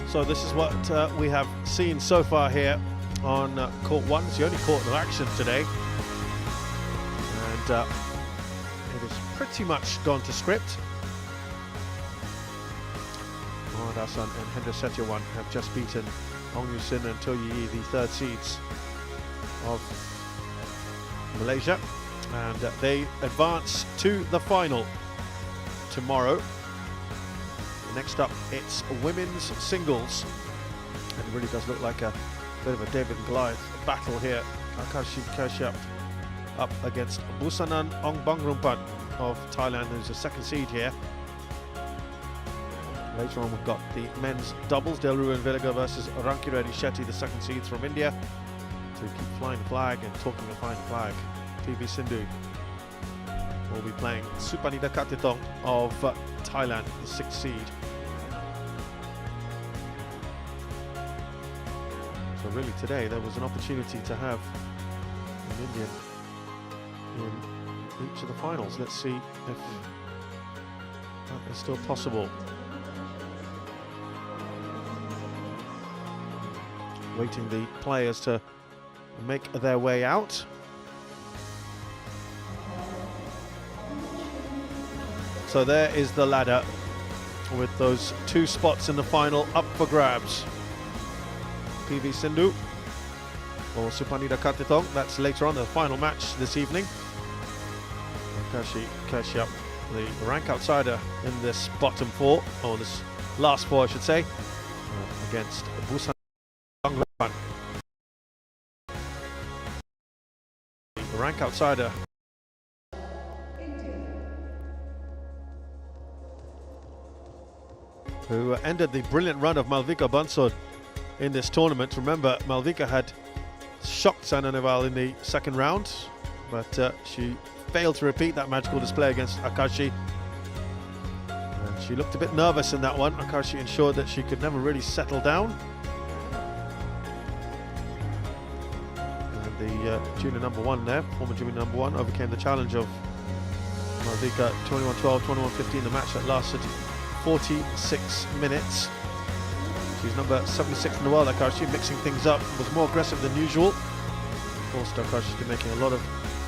So this is what we have seen so far here on court 1. It's the only court of action today. And it is pretty much gone to script. Mohamed and Hendra Setiawan have just beaten Ong Yusin and To Yi, the third seeds of Malaysia. And they advance to the final tomorrow. Next up, it's women's singles. And it really does look like a bit of a David and Goliath battle here. Aakarshi Kashyap up against Busanan Ongbamrungphan of Thailand, who's the second seed here. Later on, we've got the men's doubles, Delru and Veliga versus Rankireddy Shetty, the second seeds from India, to keep flying the flag and talking of flying the flag. PV Sindhu will be playing Supanida Katitong of Thailand, the sixth seed. So really today there was an opportunity to have an Indian in each of the finals. Let's see if that is still possible. Waiting the players to make their way out. So there is the ladder with those two spots in the final up for grabs. PV Sindhu or Supanida Katitong, that's later on, the final match this evening. Aakarshi Kashyap, the rank outsider in this bottom four, or this last four I should say, against Busanan Ongbamrungphan. The rank outsider who ended the brilliant run of Malvika Bansod in this tournament. Remember, Malvika had shocked Saina Nehwal in the second round, but she failed to repeat that magical display against Aakarshi. And she looked a bit nervous in that one. Aakarshi ensured that she could never really settle down. And the junior number one there, former junior number one, overcame the challenge of Malvika 21-12, 21-15, the match that lasted 46 minutes. She's number 76 in the world, Aakarshi, mixing things up, was more aggressive than usual. Forced Aakarshi to making a lot of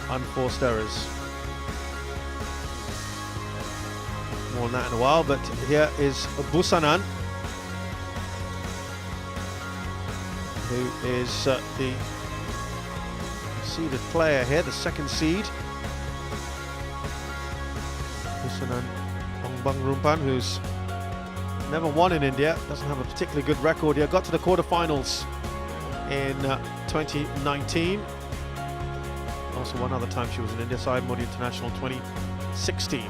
unforced errors. More on that in a while, but here is Busanan, who is the seeded player here, the second seed. Busanan Ongbamrungphan, who's never won in India, doesn't have a particularly good record here. Got to the quarterfinals in 2019. Also one other time she was in India, Side Modi International 2016.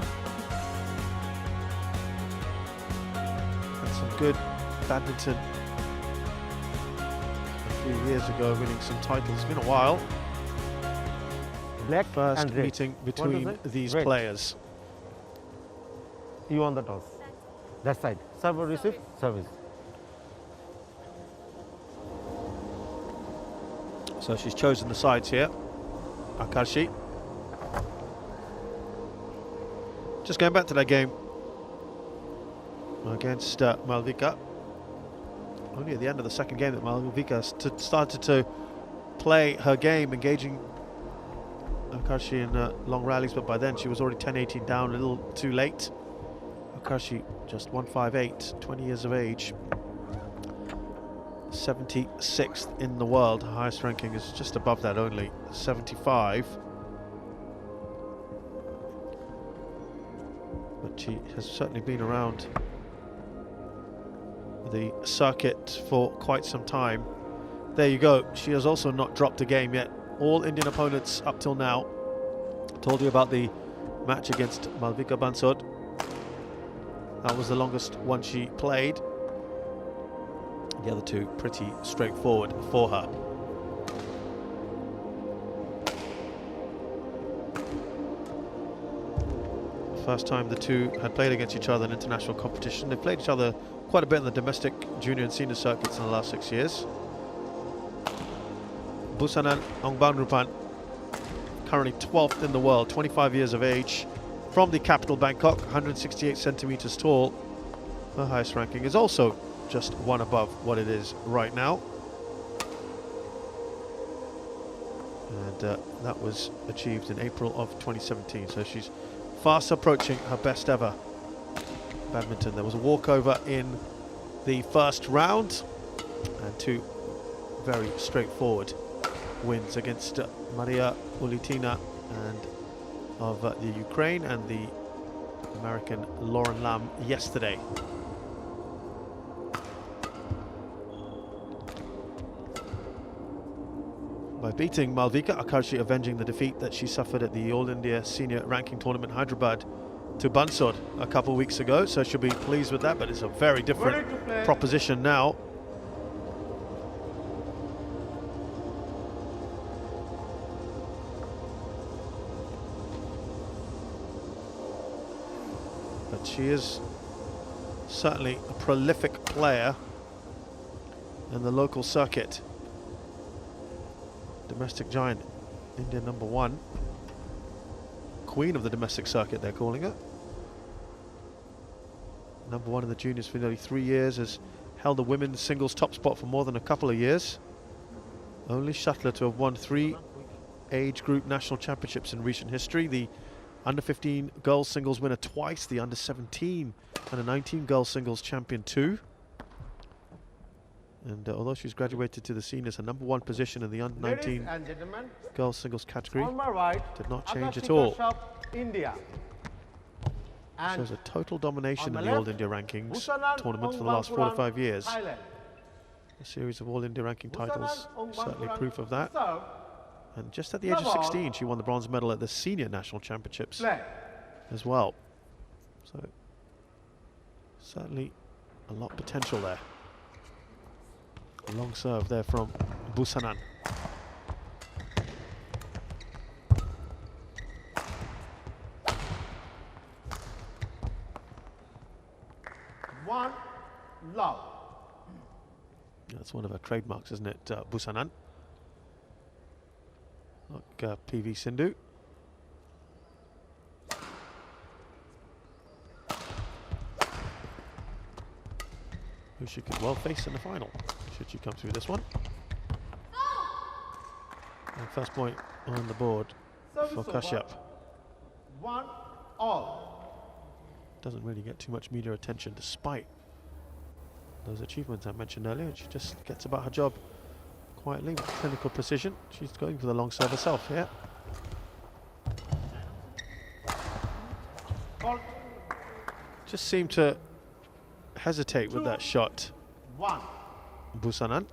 Had some good badminton a few years ago, winning some titles. It's been a while. Black First and red. meeting between these players. You won the toss. That side. Serve or receive? Service. So she's chosen the sides here. Aakarshi. Just going back to that game against Malvika. Only at the end of the second game that Malvika started to play her game, engaging Aakarshi in long rallies, but by then she was already 10-18 down, a little too late. Aakarshi just 158, 20 years of age, 76th in the world. Her highest ranking is just above that only, 75. But she has certainly been around the circuit for quite some time. There you go, she has also not dropped a game yet. All Indian opponents up till now. Told you about the match against Malvika Bansod. That was the longest one she played. The other two pretty straightforward for her. First time the two had played against each other in international competition. They played each other quite a bit in the domestic junior and senior circuits in the last 6 years. Busanan Ongbamrungphan, currently 12th in the world, 25 years of age, from the capital Bangkok, 168 centimeters tall. Her highest ranking is also just one above what it is right now. And that was achieved in April of 2017. So she's fast approaching her best ever badminton. There was a walkover in the first round and two very straightforward wins against Maria Ulitina and of the Ukraine and the American Lauren Lam yesterday. By beating Malvika, Aakarshi avenging the defeat that she suffered at the All India Senior Ranking Tournament Hyderabad to Bansod a couple of weeks ago, so she'll be pleased with that, but it's a very different proposition now. But she is certainly a prolific player in the local circuit. Domestic giant, India #1. Queen of the domestic circuit, they're calling her. #1 in the juniors for nearly 3 years, has held the women's singles top spot for more than a couple of years. Only shuttler to have won 3 age group national championships in recent history. The under-15 girls singles winner twice, the under-17 and under-19 girls singles champion too. And although she's graduated to the seniors, her #1 position in the under-19 girls singles category did not change at all. India. Shows a total domination in the All India rankings tournament for the last 4 to 5 years. Thailand. A series of All India ranking titles, certainly proof of that. And just at the age of 16, she won the bronze medal at the senior national championships as well. So certainly a lot of potential there. A long serve there from Busanan. One love. That's one of her trademarks, isn't it, Busanan? Like PV Sindhu. Who she could well face in the final, should she come through this one. And first point on the board for Kashyap. 1-all. Doesn't really get too much media attention despite those achievements I mentioned earlier. She just gets about her job quietly with clinical precision. She's going for the long serve herself here. Just seemed to hesitate with that shot. 1. Busanan.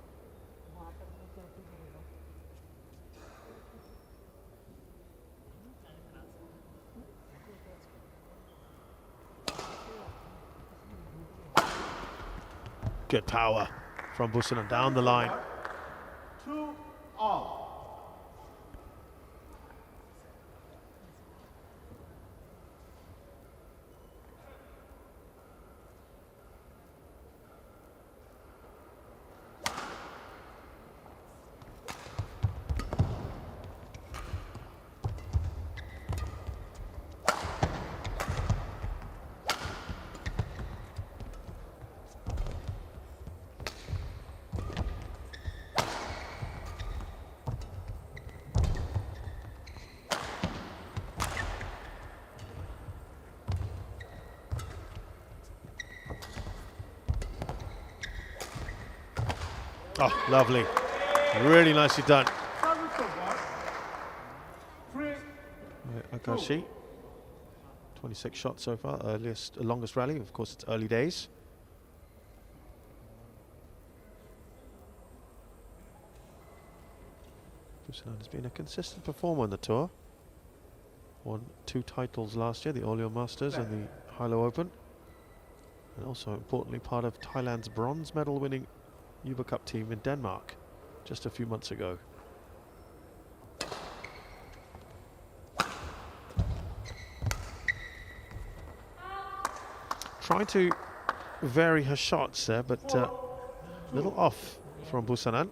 Good power from Busanan down the line. 2-all. Oh, lovely. Really nicely done. Aakarshi. 26 shots so far, longest rally. Of course, it's early days. Busanan has been a consistent performer on the tour. Won 2 titles last year, the Oleo Masters and the Hilo Open. And also, importantly, part of Thailand's bronze medal winning Yuva Cup team in Denmark just a few months ago. Trying to vary her shots there, but a little off from Busanan.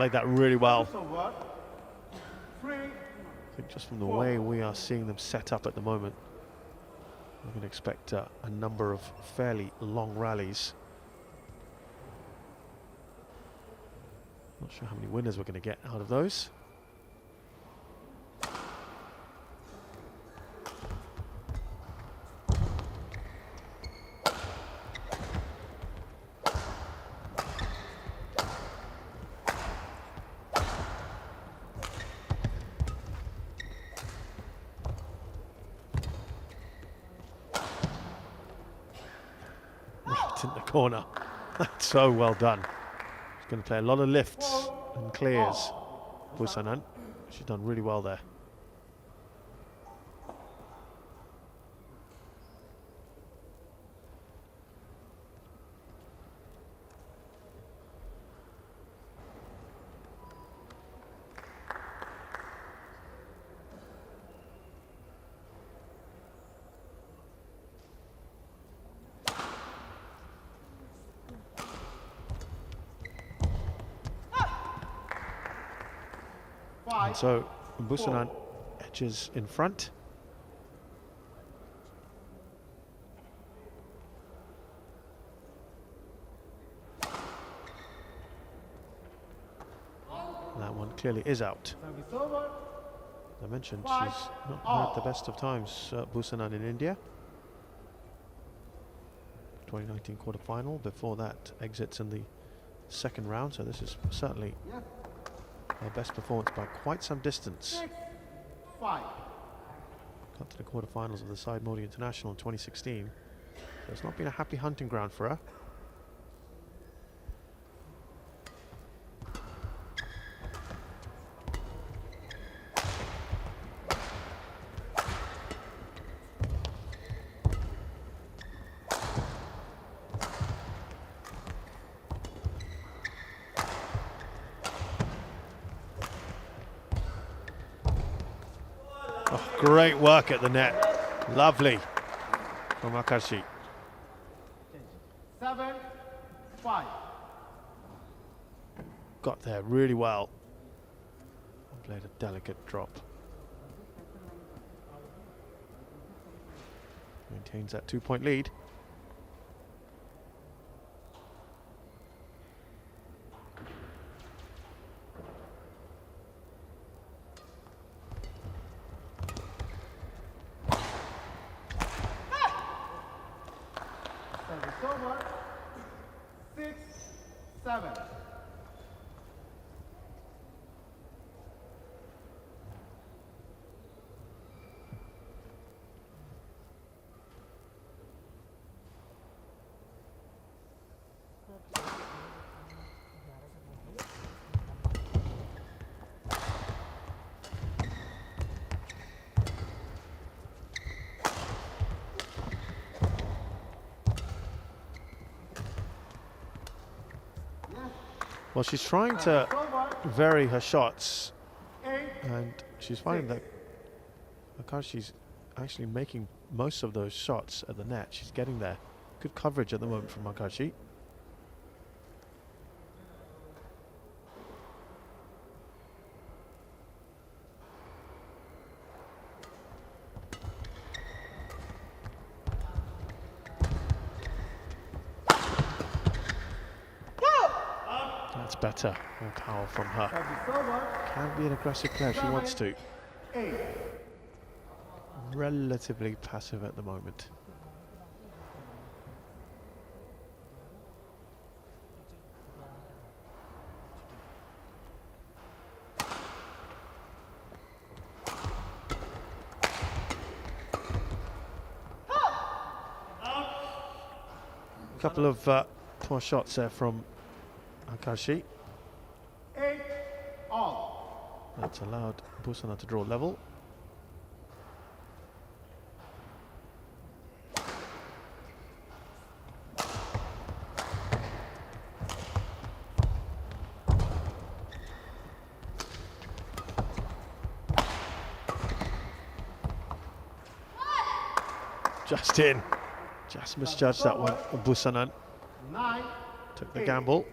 played that really well. Over. 3. I think just from the way we are seeing them set up at the moment, we can expect a number of fairly long rallies. Not sure how many winners we're going to get out of those. Right in the corner. That's so well done. She's going to play a lot of lifts and clears. Busanan. She's done really well there. And so Busanan edges in front. That one clearly is out. As I mentioned, she's not had the best of times, Busanan in India. 2019 quarter-final, before that exits in the second round, so this is certainly her best performance by quite some distance. 5. Got to the quarterfinals of the Side Modi International in 2016. So it's not been a happy hunting ground for her. Oh, great work at the net. Lovely from Aakarshi. 7. 5. Got there really well. Played a delicate drop. Maintains that 2-point lead. Service over. 6. 7. Well, she's trying to vary her shots, and she's finding that Aakarshi's actually making most of those shots at the net. She's getting there. Good coverage at the moment from Aakarshi. That's better. More power from her. Can be an aggressive player if she wants to. 8. Relatively passive at the moment. A couple of poor shots there from Aakarshi. 8. All. That's allowed Busanan to draw level. Just in. Just misjudged that one. Busanan 9. took the gamble.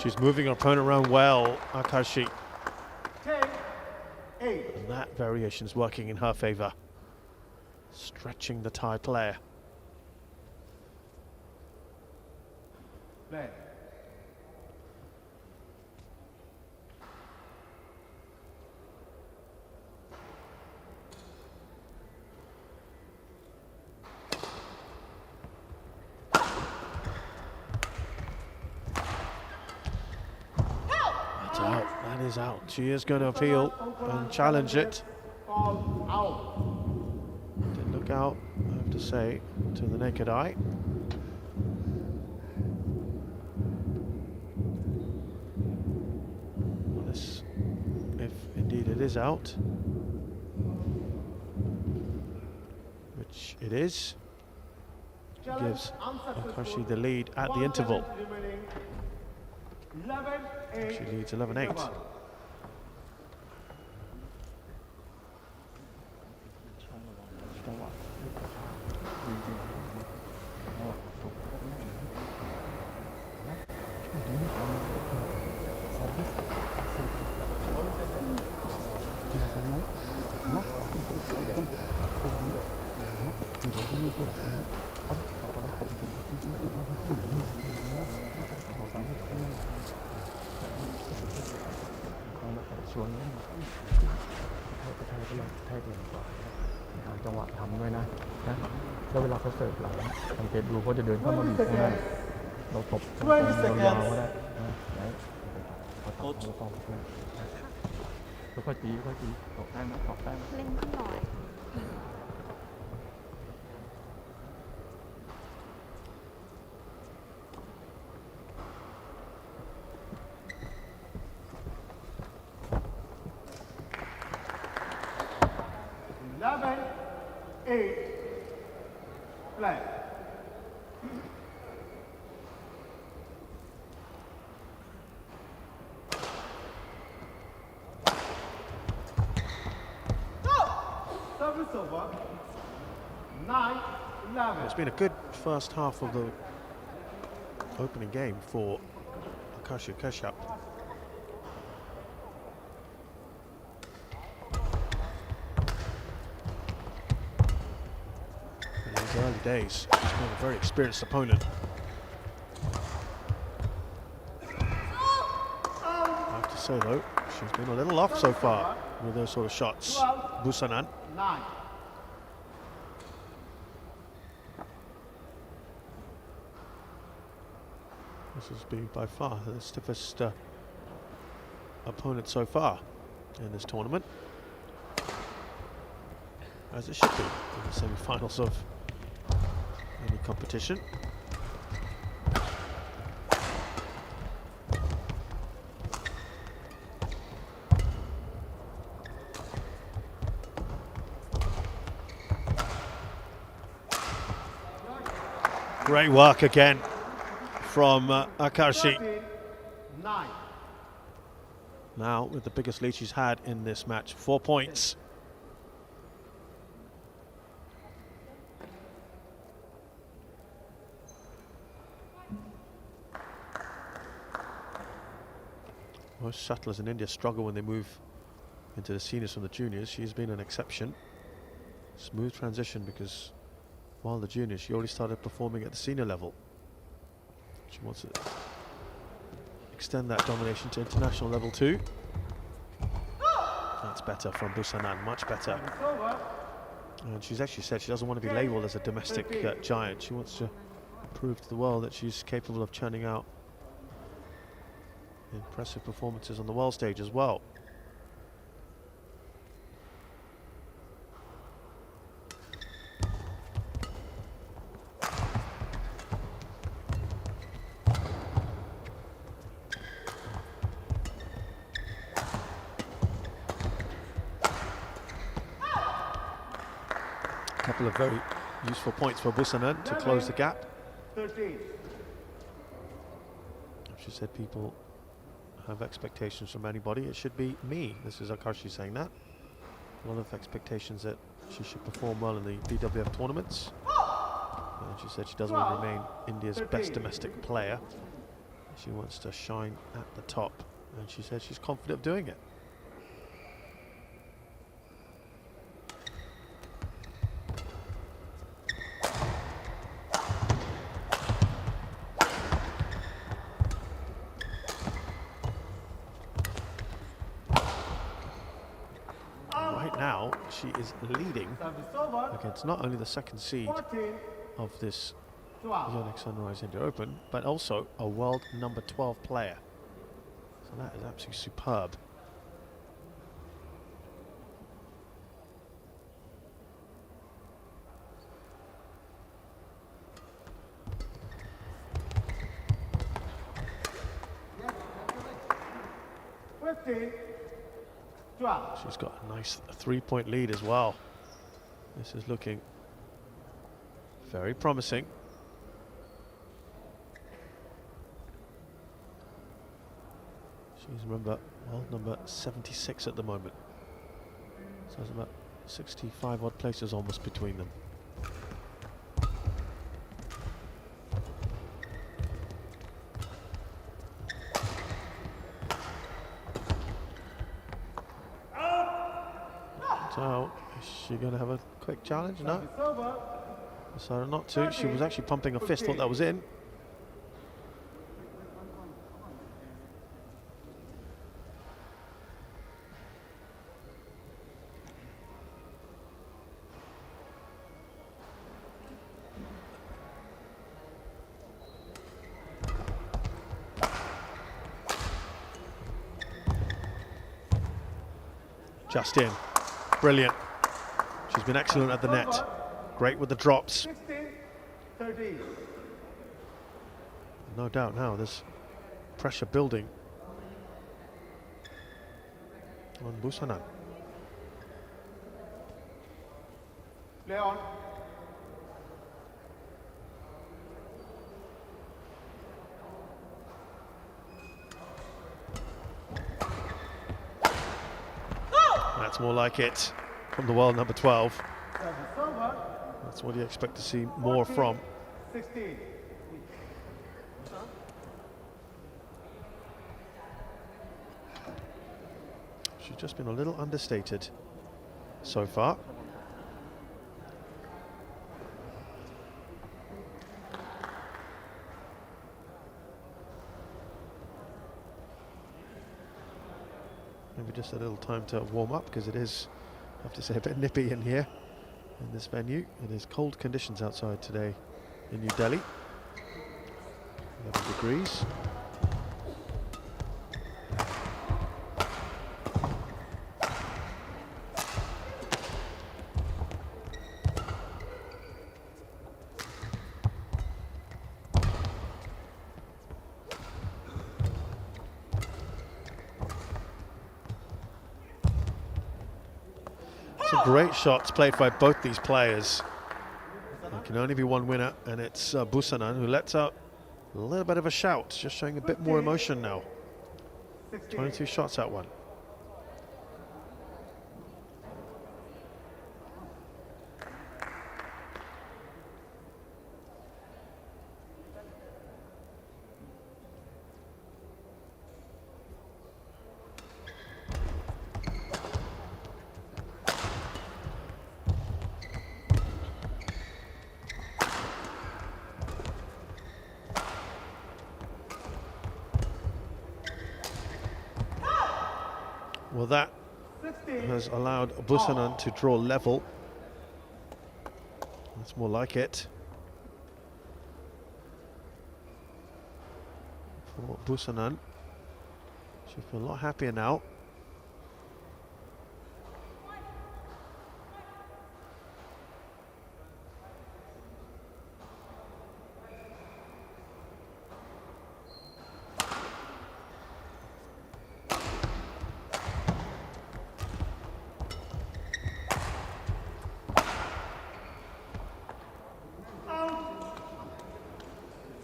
She's moving her opponent around well, Aakarshi. 10, 8. And that variation is working in her favour. Stretching the Thai player. Play. That's out. That is out. She is going to appeal and challenge it. All out. Did look out, I have to say, to the naked eye. This, if indeed it is out, which it is, gives Aakarshi the lead at the interval. 11, 8. She leads 11-8. Play. Service over. 9, 11. It's been a good first half of the opening game for Aakarshi Kashyap. In these early days, she's been a very experienced opponent. I have to say though, she's been a little off so far with those sort of shots. Busanan. 9. This has been by far the stiffest opponent so far in this tournament, as it should be in the semi-finals of any competition. Great work again from Aakarshi. 9. Now with the biggest lead she's had in this match, 4 points. Most shuttlers in India struggle when they move into the seniors from the juniors. She's been an exception. Smooth transition, because while the juniors, she already started performing at the senior level. She wants to extend that domination to international level too. That's better from Busanan, much better. And she's actually said she doesn't want to be labelled as a domestic giant. She wants to prove to the world that she's capable of churning out impressive performances on the world stage as well. Couple of very useful points for Busanan to close the gap. 13. She said people have expectations from anybody, it should be me. This is Aakarshi saying that. A lot of expectations that she should perform well in the BWF tournaments. And she said she doesn't want to remain India's best domestic player. She wants to shine at the top, and she said she's confident of doing it. Right now, she is leading Service over. against not only the second seed 14, of this 12. YONEX-SUNRISE India Open, but also a world number 12 player. So that is absolutely superb. Yeah. 15, 12. She's got a nice 3-point lead as well. This is looking very promising. She's, remember, world number 76 at the moment. So there's about 65 odd places almost between them. So, is she going to have a quick challenge? No. Service over. Decided not to. She was actually pumping a fist, thought that was in. Just in. Brilliant. She's been excellent at the net. Great with the drops. 16, 13. No doubt now there's pressure building on Busanan. Play on. That's more like it from the world number 12. Service over. That's what you expect to see more from. 16. She's just been a little understated so far. Maybe just a little time to warm up, because it is, I have to say, a bit nippy in here in this venue. It is cold conditions outside today in New Delhi. 11 degrees. Some great shots played by both these players. There can only be one winner, and it's Busanan, who lets out a little bit of a shout, just showing a bit more emotion now. 22 shots at one. Well, that 16. has allowed Busanan to draw level. That's more like it for Busanan. She feels a lot happier now.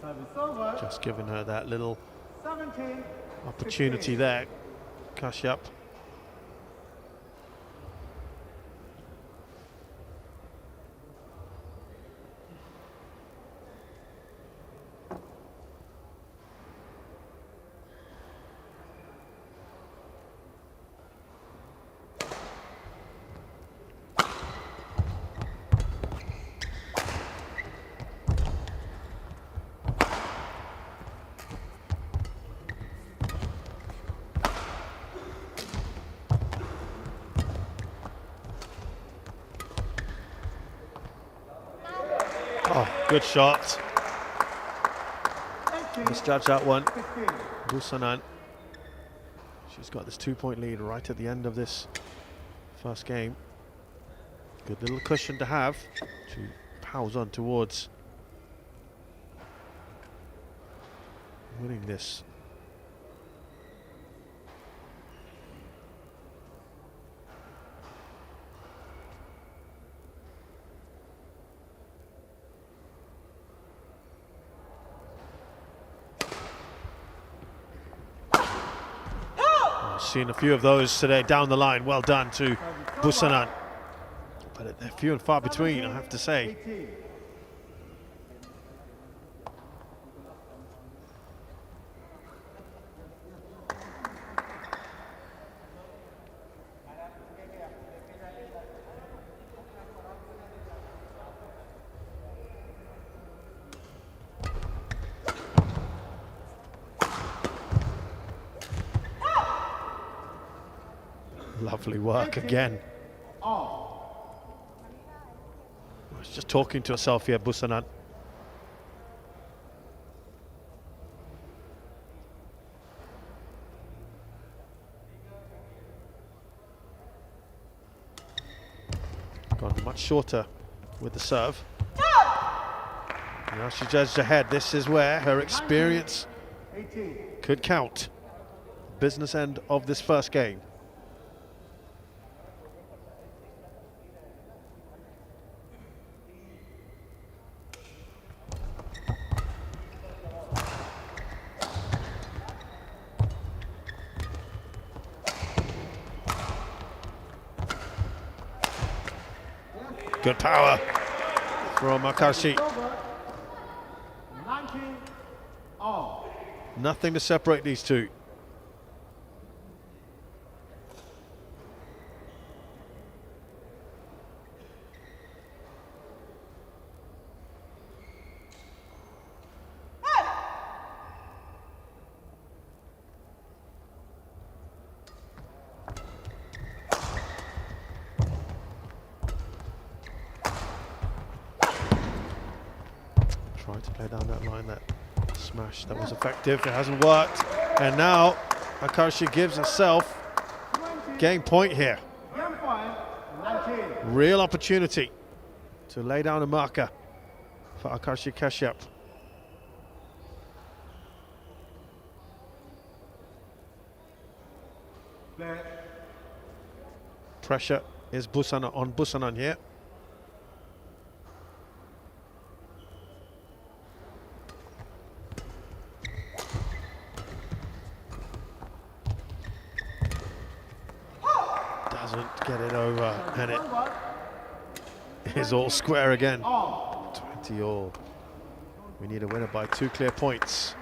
Service over. Just giving her that little 17. opportunity there, Kashyap. Oh, good shot. 18, Misjudged that one. 16. Busanan. She's got this 2-point lead right at the end of this first game. Good little cushion to have to powers on towards winning this. I've seen a few of those today down the line. Well done to Busanan. But they're few and far between, I have to say. 18. Lovely work again. She's just talking to herself here, Busanan. Gone much shorter with the serve. Now she judged ahead. This is where her experience 18. could count. Business end of this first game. Good power from Aakarshi. 19. All. Nothing to separate these two. Tried to play down that line, that smash that was effective. It hasn't worked. And now Aakarshi gives herself game point here. Game point. 19. Real opportunity to lay down a marker for Aakarshi Kashyap. Play. Pressure is Busanan on Busanan here. Doesn't get it over, and it is all square again. 20 all. We need a winner by 2 clear points.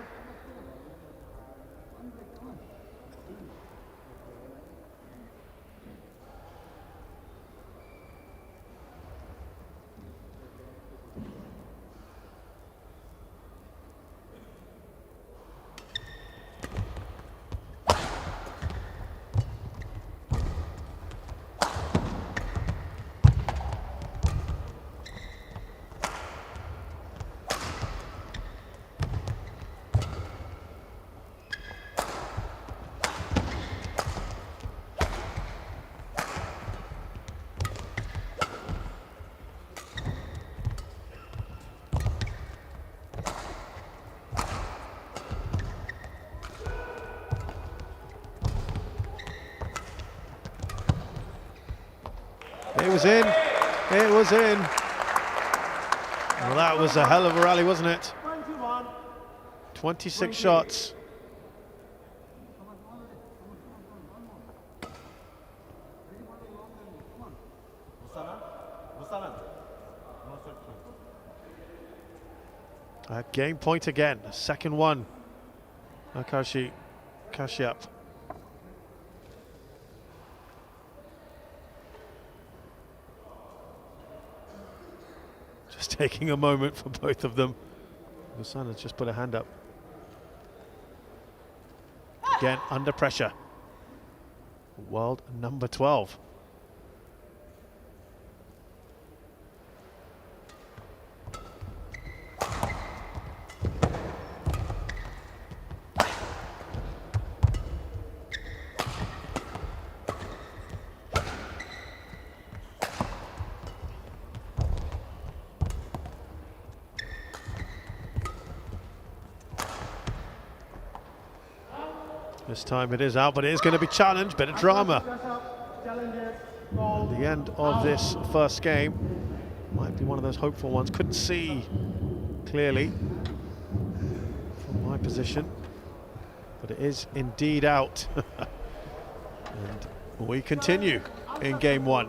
It was in. It was in. Well, that was a hell of a rally, wasn't it? 21. 26 shots. Game point again. Second one. Aakarshi Kashyap. Just taking a moment for both of them. Busanan's just put a hand up. Again, under pressure. World number 12. This time it is out, but it is going to be challenged. Bit of drama. At the end of this first game, might be one of those hopeful ones. Couldn't see clearly from my position, but it is indeed out. And we continue in game one.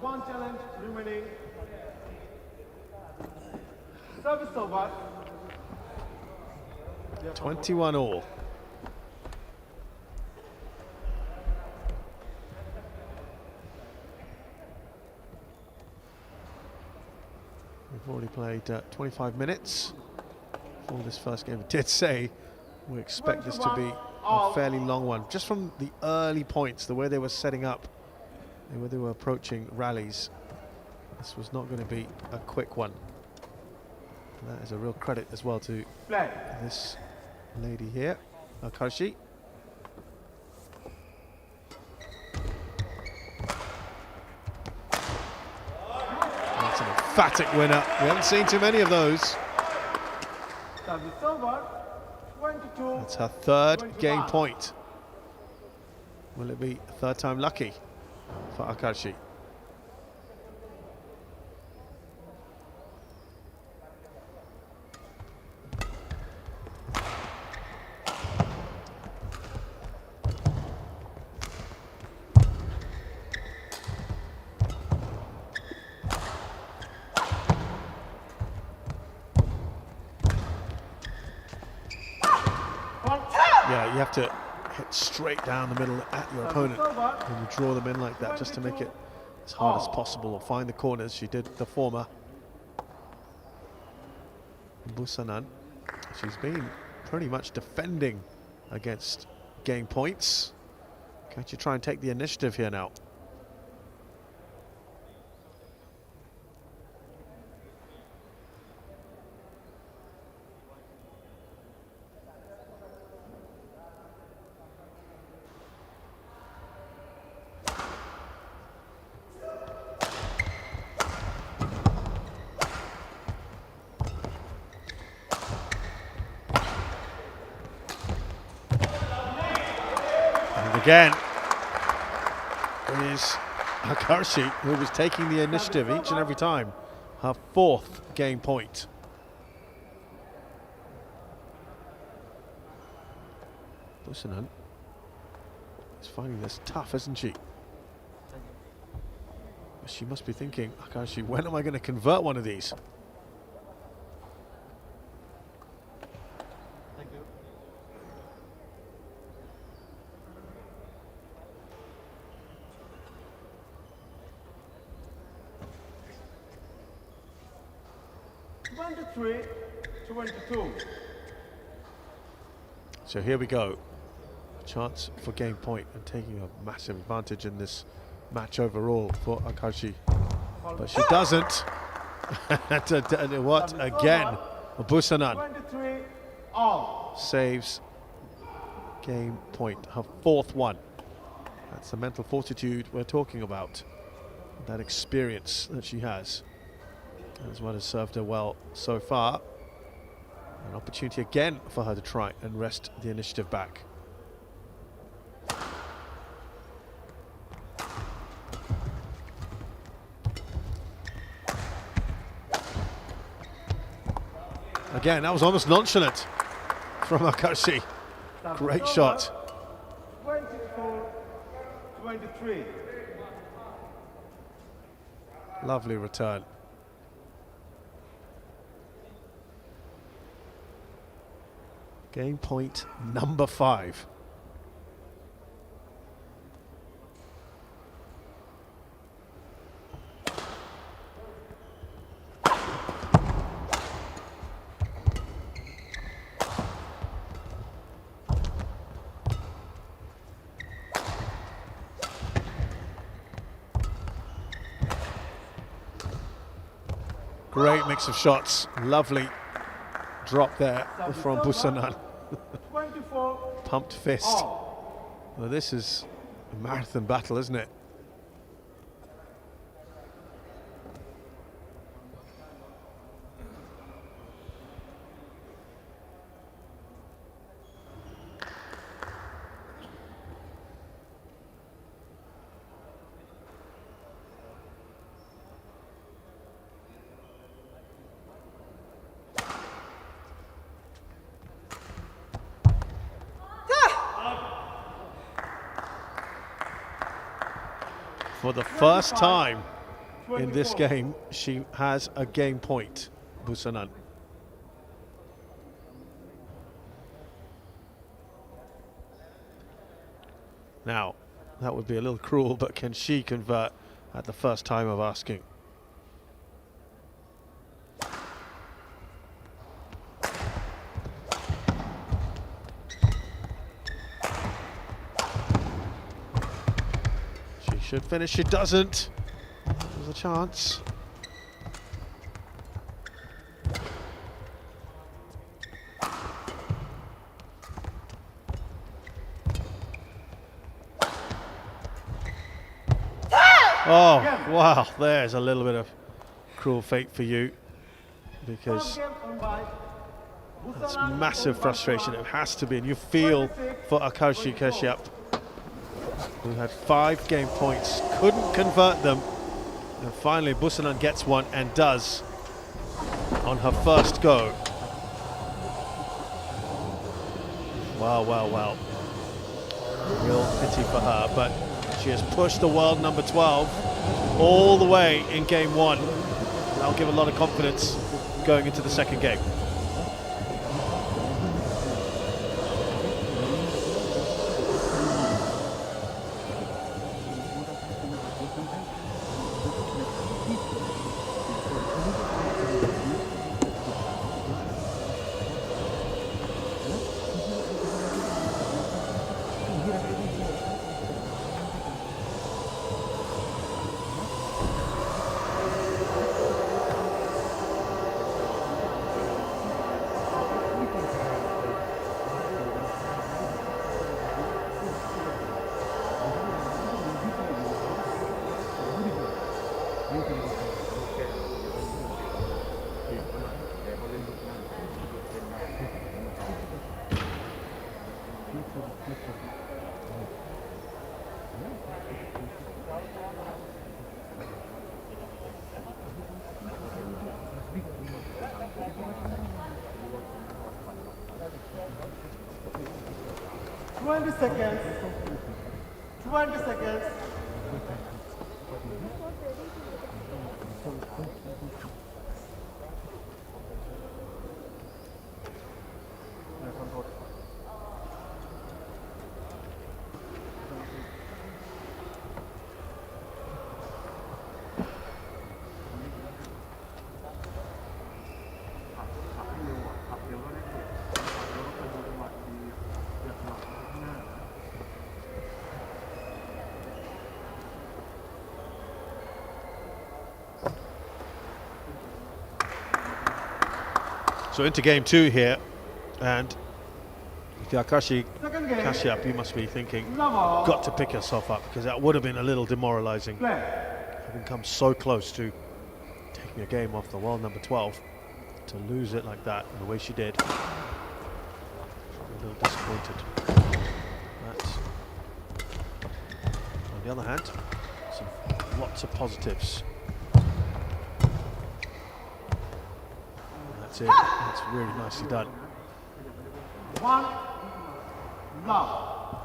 One challenge remaining. Service over. 21 all. We've already played 25 minutes for this first game. I did say we expect this to be a fairly long one, just from the early points, the way they were setting up, the way they were approaching rallies. This was not going to be a quick one. And that is a real credit as well to this lady here, Aakarshi. That's an emphatic winner. We haven't seen too many of those. That's her third game point. Will it be third time lucky for Aakarshi? Yeah, you have to hit straight down the middle at your opponent when you draw them in like that, just to make it as hard as possible, or find the corners. She did the former. Busanan, she's been pretty much defending against game points. Can't you try and take the initiative here now? Again, it is Aakarshi who was taking the initiative each and every time. Her fourth game point. Busanan is finding this tough, isn't she? She must be thinking, Aakarshi, when am I going to convert one of these? So here we go, a chance for game point and taking a massive advantage in this match overall for Aakarshi, but she doesn't. What again? Busanan saves game point, her fourth one. That's the mental fortitude we're talking about, that experience that she has, as well as served her well so far. An opportunity again for her to try and wrest the initiative back. Again, that was almost nonchalant from Aakarshi. Great shot. 24-23. Lovely return. Game point number 5. Great mix of shots. Lovely drop there from Busanan. Pumped fist. Well, this is a marathon battle, isn't it? for the first 25, time in this 24. game, she has a game point, Busanan. Now, that would be a little cruel, but can she convert at the first time of asking? She should finish, she doesn't. There's a chance. Oh, wow, there's a little bit of cruel fate for you, because Game on by that's Busanan massive frustration. It has to be, and you feel for Aakarshi Kashyap, who had 5 game points, couldn't convert them, and finally Busanan gets one and does on her first go. Wow, wow, wow. Real pity for her, but she has pushed the world number 12 all the way in game 1. That'll give a lot of confidence going into the second game. seconds. 20 seconds. So into game two here, and the Aakarshi Second game. Kashyap, you must be thinking, Level. got to pick yourself up, because that would have been a little demoralising, Play. having come so close to taking a game off the world number 12, to lose it like that in the way she did. A little disappointed. But on the other hand, lots of positives. That's it. That's really nicely done. 1 love.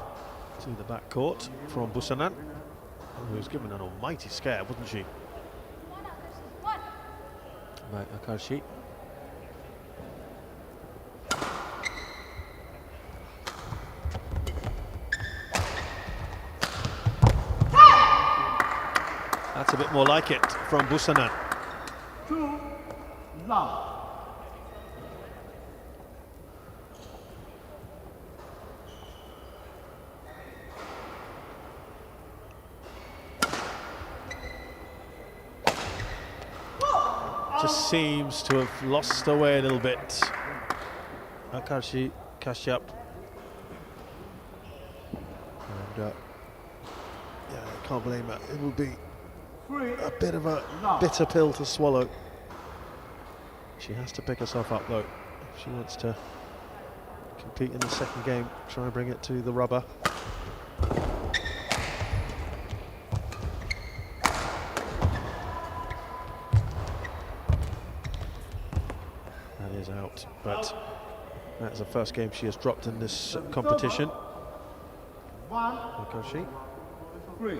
To the back court from Busanan, who was given an almighty scare, wasn't she? By Aakarshi. That's a bit more like it from Busanan. 2 love. Just seems to have lost her way a little bit. Aakarshi Kashyap. And yeah, I can't blame her. It will be 3 a bit of a love. bitter pill to swallow. She has to pick herself up though, if she wants to compete in the second game, try and bring it to the rubber. That is out, but that's the first game she has dropped in this competition. 1 Aakarshi. 3.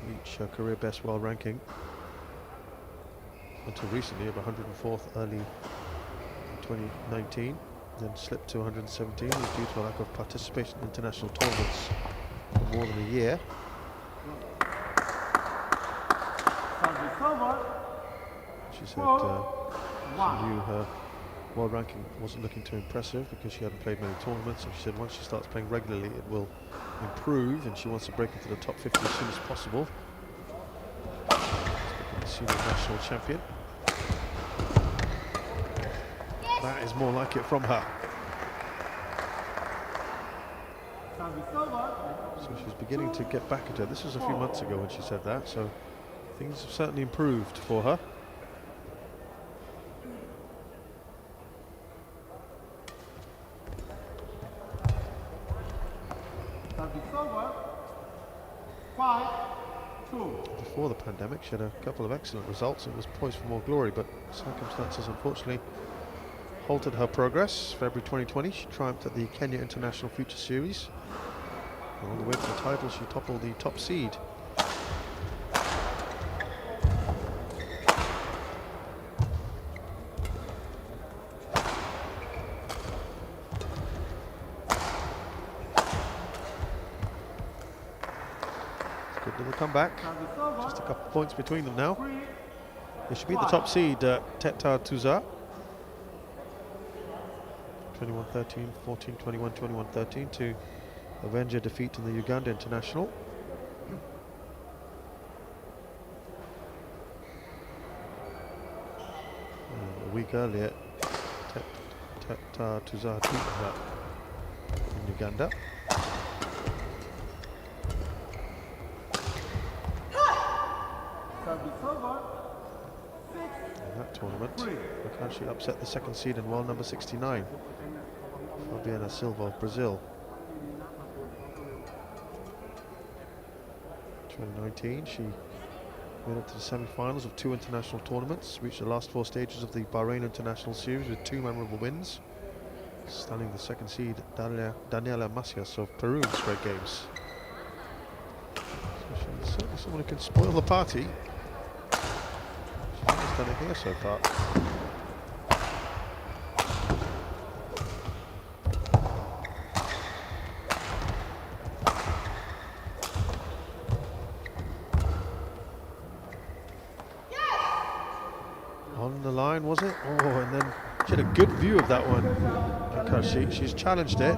reach her career best world ranking until recently of 104th early in 2019, then slipped to 117 due to a lack of participation in international tournaments for more than a year. She said she knew her world ranking wasn't looking too impressive because she hadn't played many tournaments, and she said once she starts playing regularly it will improve, and she wants to break into the top 50 as soon as possible. The senior national champion. That is more like it from her. So she's beginning to get back into it. This was a few months ago when she said that, so things have certainly improved for her. Before the pandemic, she had a couple of excellent results and was poised for more glory, but circumstances unfortunately halted her progress. February 2020, she triumphed at the Kenya International Future Series. And on the way to the title, she toppled the top seed. Good little comeback. Just a couple of points between them now. They should beat the top seed, Teta Tuza. 21-13, 14-21, 21-13 to avenge a defeat in the Uganda International. And a week earlier, Teta Tuza beat her in Uganda. In that tournament, Aakarshi upset the second seed and world number 69, Fabiana Silva of Brazil. 2019, she made it to the semi-finals of 2 international tournaments, reached the last 4 stages of the Bahrain International Series with 2 memorable wins, stunning the second seed Daniela Macias of Peru in straight games. So she's certainly someone who can spoil the party. She's done it here so far. On the line, was it? Oh, and then she had a good view of that one. Aakarshi, she's challenged it.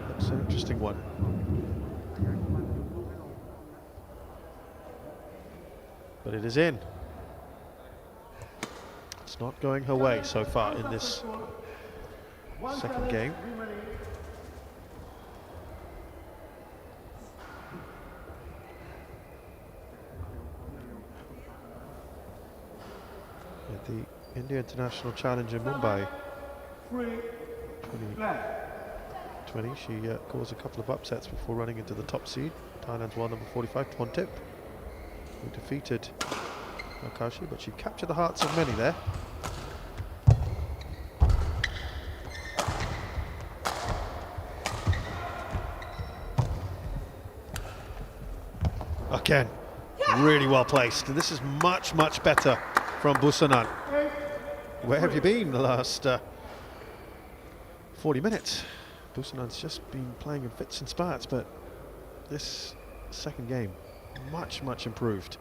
That's an interesting one. But it is in. It's not going her way so far in this second game. At the India International Challenge in Mumbai 2020, she caused a couple of upsets before running into the top seed, Thailand's world number 45, Twantip, who defeated Aakarshi, but she captured the hearts of many there. Again, really well placed. And this is much, much better from Busanan. Where have you been the last 40 minutes? Busanan's just been playing in fits and spurts, but this second game, much, much improved.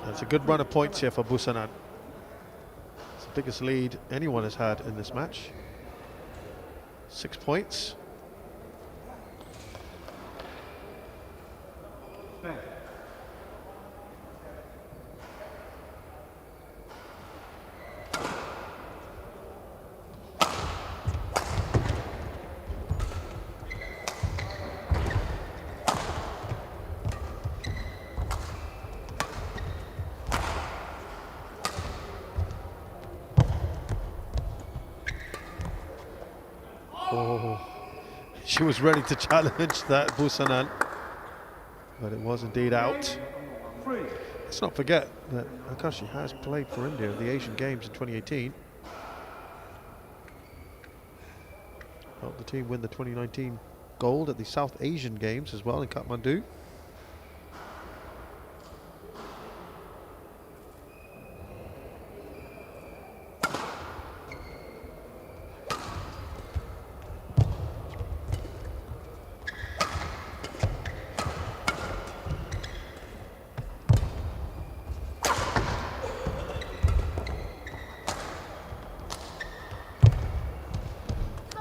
That's a good run of points here for Busanan. It's the biggest lead anyone has had in this match. 6 points. Oh, She was ready to challenge that Busanan, but it was indeed out. 3. Let's not forget that Aakarshi has played for India at the Asian Games in 2018. Helped the team win the 2019 gold at the South Asian Games as well in Kathmandu.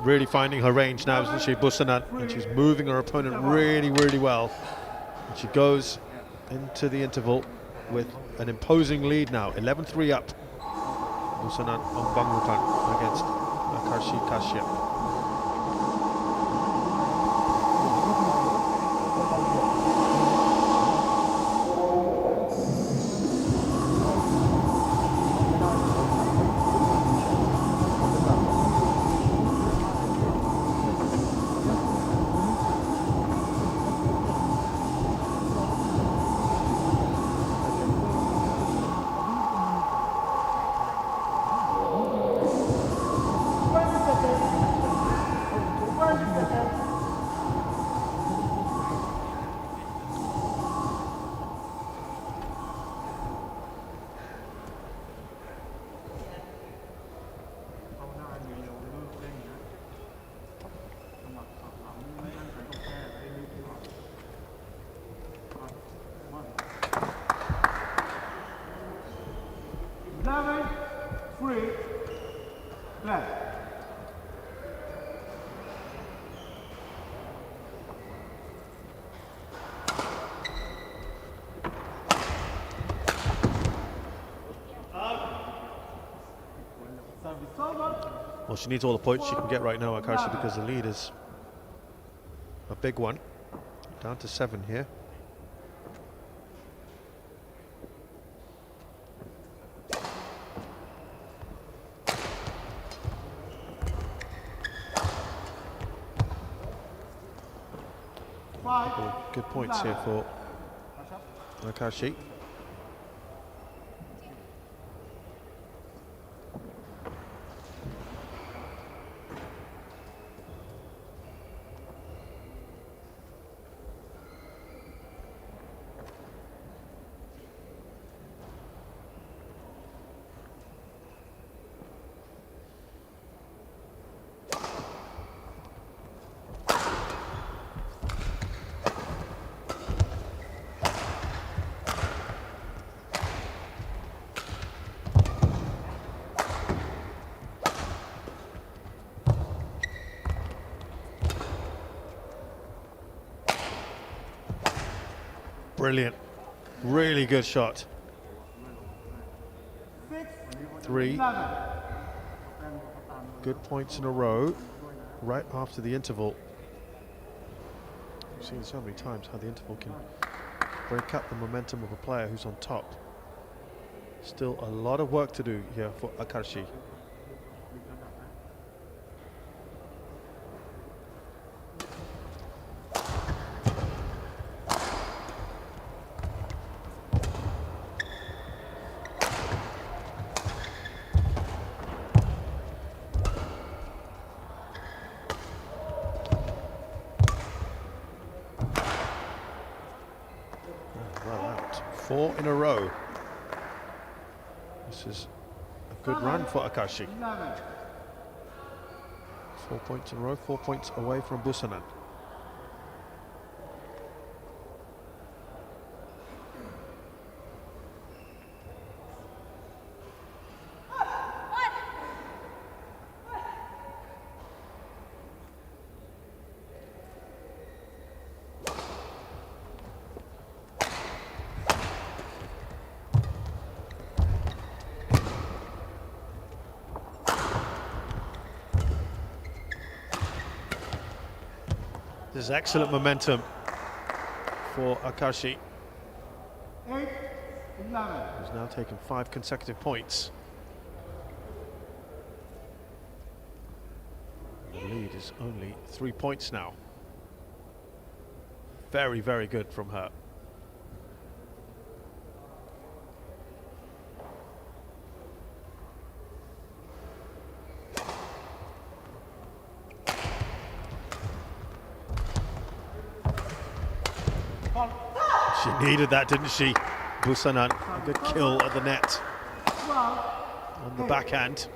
Really finding her range now, isn't she, Busanan? And she's moving her opponent really, really well. And she goes into the interval with an imposing lead now, 11-3 up. Busanan Ongbamrungphan against Aakarshi Kashyap. Well, she needs all the points she can get right now, Aakarshi, because the lead is a big one. Down to 7 here. Oh, good points here for Aakarshi. Brilliant, really good shot. 3 good points in a row, right after the interval. We've seen so many times how the interval can break up the momentum of a player who's on top. Still a lot of work to do here for Aakarshi. Well out. 4 in a row. This is a good run for Aakarshi. 4 points in a row, 4 points away from Busanan. This is excellent momentum for Aakarshi, 8, 11. who's now taken 5 consecutive points. The lead is only 3 points now. Very, very good from her. She needed that, didn't she? Busanan, a good kill at the net on the backhand.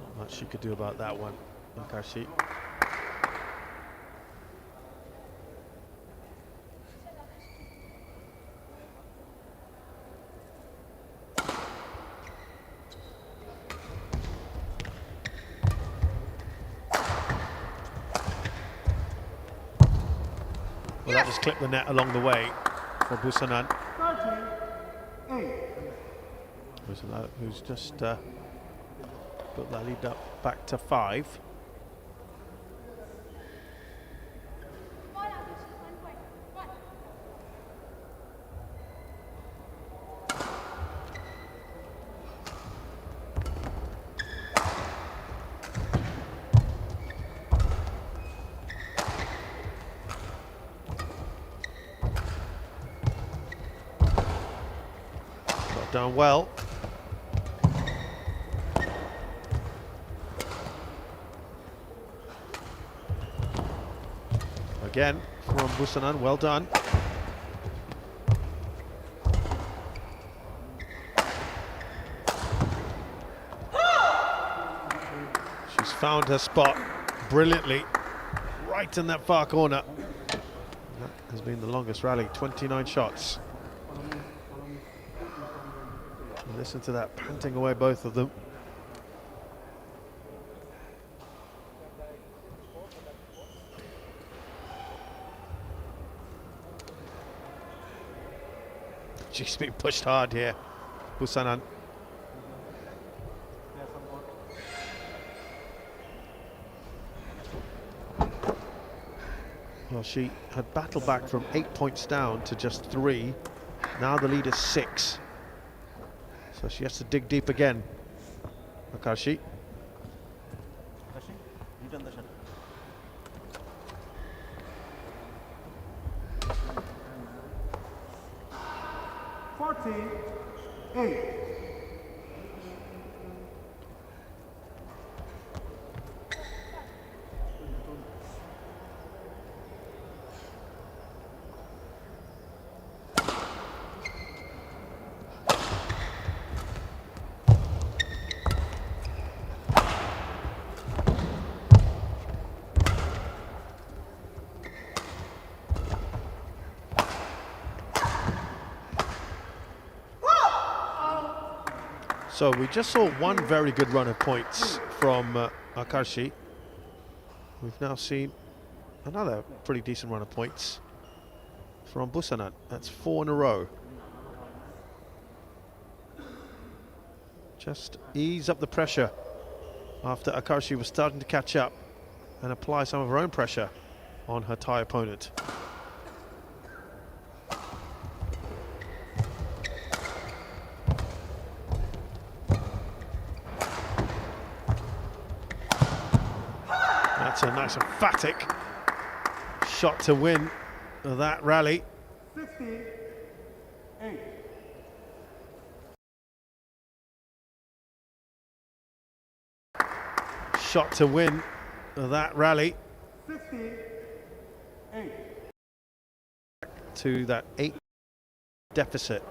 Not much she could do about that one, Aakarshi. Well, that just clipped the net along the way for Busanan. 38. Busanan, who's just put that lead up back to 5. Done well. Again from Busanan, well done. She's found her spot brilliantly, right in that far corner. That has been the longest rally, 29 shots. Listen to that, panting away both of them. She's been pushed hard here, Busanan. Well, she had battled back from 8 points down to just 3. Now the lead is 6. So she has to dig deep again. Aakarshi. 48. So we just saw one very good run of points from Aakarshi. We've now seen another pretty decent run of points from Busanan. That's 4 in a row. Just ease up the pressure after Aakarshi was starting to catch up and apply some of her own pressure on her Thai opponent. That's a nice emphatic shot to win that rally. 68. Shot to win that rally. 68. To that 8 deficit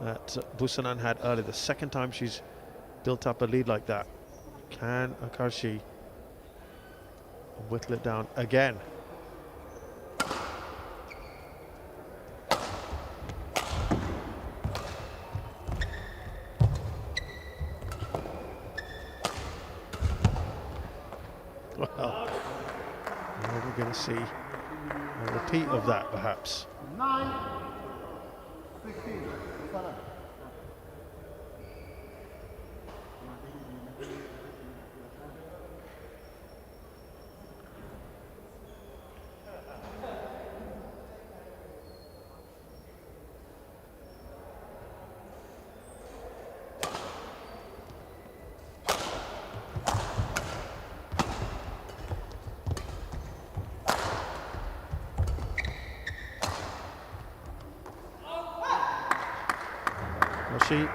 that Busanan had earlier. The second time she's built up a lead like that. Can Aakarshi whittle it down again? Well, now we're going to see a repeat of that, perhaps. 9. 16. She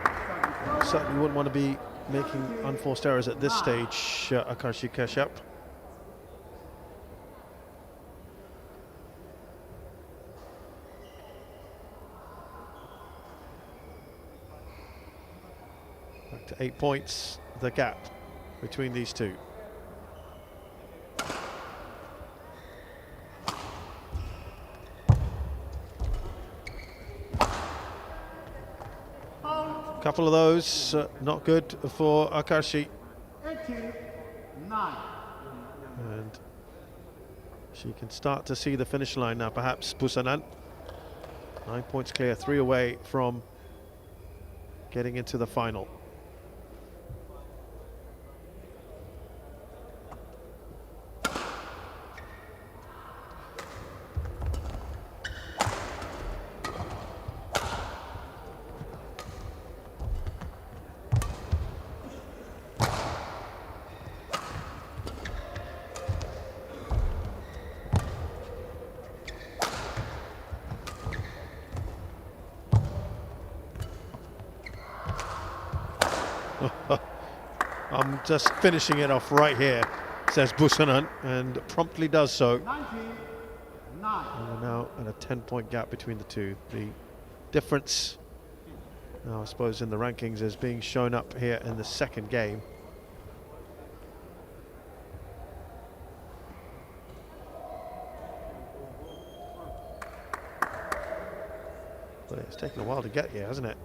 certainly wouldn't want to be making unforced errors at this stage, Aakarshi Kashyap. Back to 8 points, the gap between these two. Couple of those, not good for Aakarshi. 89. And she can start to see the finish line now, perhaps. Busanan, 9 points clear, 3 away from getting into the final. I'm just finishing it off right here, says Busanan, and promptly does so. 99. And we're now at a 10-point gap between the two. The difference now, I suppose, in the rankings is being shown up here in the second game. But it's taken a while to get here, hasn't it?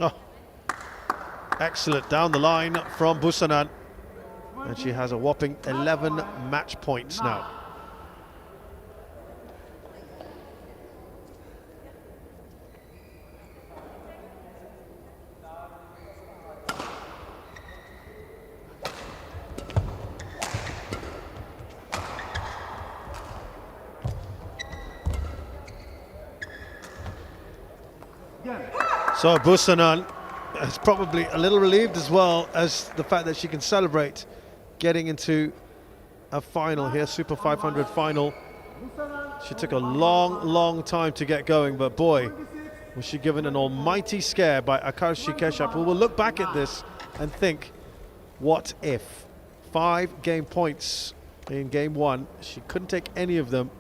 Oh, excellent down the line from Busanan, and she has a whopping 11 match points now. So Busanan is probably a little relieved, as well as the fact that she can celebrate getting into a final here, Super 500 final. She took a long time to get going, but boy, was she given an almighty scare by Aakarshi Kashyap, who will look back at this and think, what if? 5 game points in game 1. She couldn't take any of them.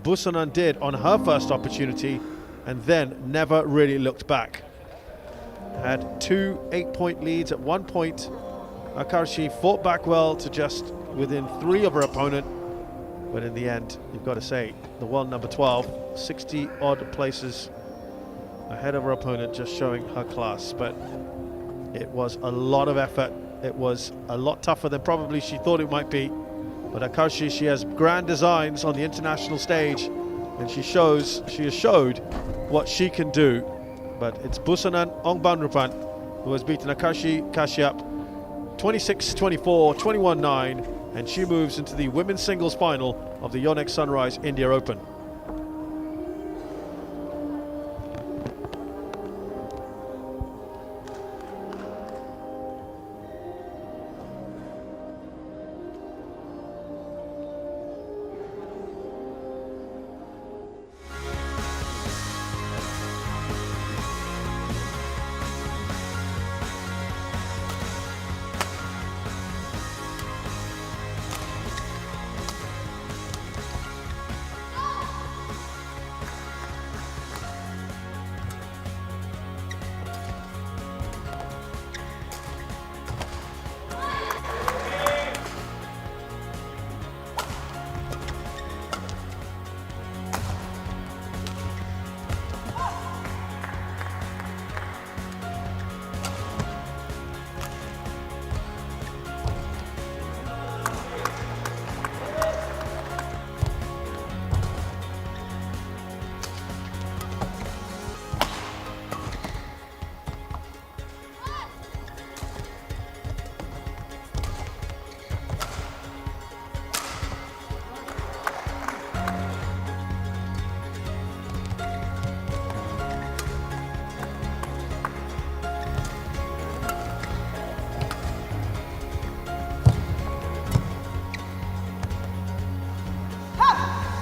Busanan did on her first opportunity, and then never really looked back. Had 2 8-point leads at one point. Aakarshi fought back well to just within 3 of her opponent, but in the end, you've got to say, the world number 12, 60 odd places ahead of her opponent, just showing her class. But it was a lot of effort. It was a lot tougher than probably she thought it might be. But Aakarshi, she has grand designs on the international stage, and she has showed what she can do. But it's Busanan Ongbamrungphan who has beaten Aakarshi Kashyap 26-24, 21-9, and she moves into the women's singles final of the YONEX-SUNRISE India Open. Help!